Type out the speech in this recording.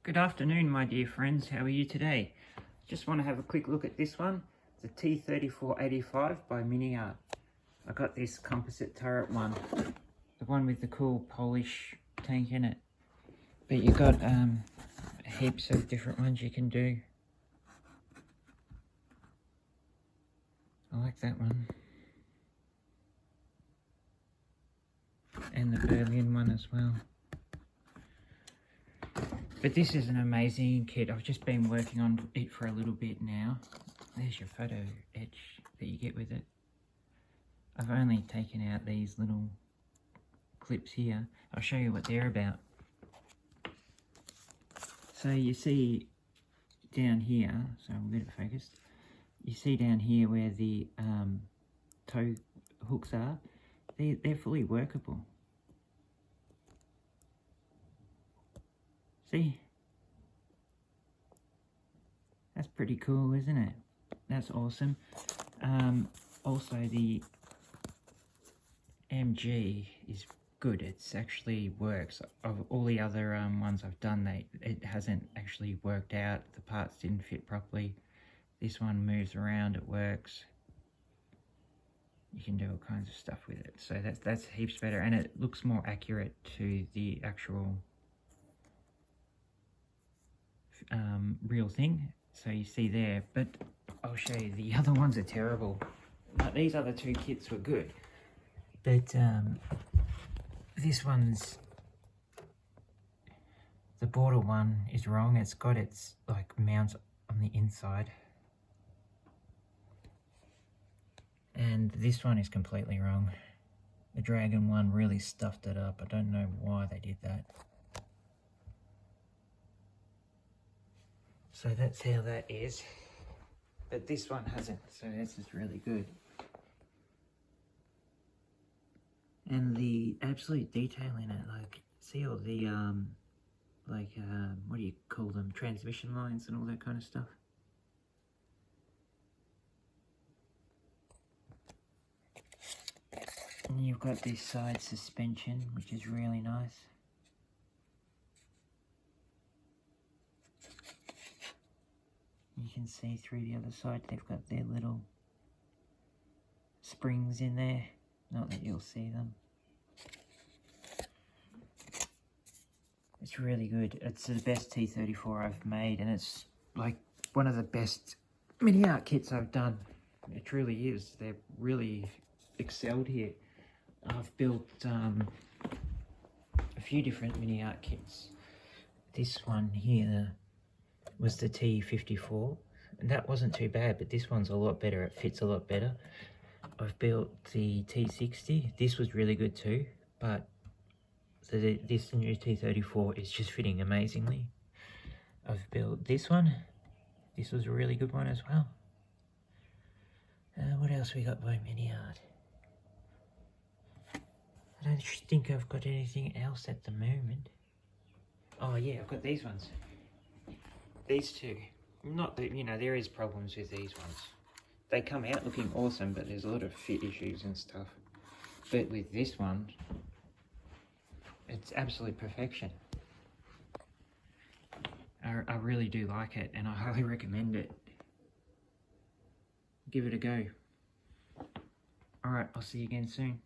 Good afternoon, my dear friends. How are you today? Just want to have a quick look at this one. The T-34 85 by Miniart. I got this composite turret one, the one with the cool Polish tank in it. But you got heaps of different ones you can do. I like that one. And the Berlin one as well. But this is an amazing kit. I've just been working on it for a little bit now. There's your photo etch that you get with it. I've only taken out these little clips here. I'll show you what they're about. So you see down here, so we'll get it focused. You see down here where the toe hooks are, they're fully workable. See? That's pretty cool, isn't it? That's awesome. Also, the MG is good. It's actually works. Of all the other ones I've done, it hasn't actually worked out. The parts didn't fit properly. This one moves around, it works. You can do all kinds of stuff with it. So that's heaps better, and it looks more accurate to the actual real thing. So you see there, but I'll show you, the other ones are terrible. But these other two kits were good. But this one's, the border one is wrong. It's got its like mounts on the inside. And this one is completely wrong. The Dragon one really stuffed it up. I don't know why they did that. So that's how that is. But this one hasn't, so this is really good. And the absolute detail in it, like, see all the, what do you call them, transmission lines and all that kind of stuff. And you've got this side suspension, which is really nice. You can see through the other side, they've got their little springs in there. Not that you'll see them. It's really good. It's the best T-34 I've made, and it's like one of the best Miniart kits I've done. It truly is. They're really excelled here. I've built a few different Miniart kits. This one here was the T-54, and that wasn't too bad, but this one's a lot better. It fits a lot better. I've built the T-60. This was really good too, but this new T-34 is just fitting amazingly. I've built this one. This was a really good one as well. What else we got by Miniart? I don't think I've got anything else at the moment. Oh yeah, I've got these ones. These two. Not that, you know, there is problems with these ones. They come out looking awesome, but there's a lot of fit issues and stuff. But with this one, it's absolute perfection. I really do like it, and I highly recommend it. Give it a go. Alright, I'll see you again soon.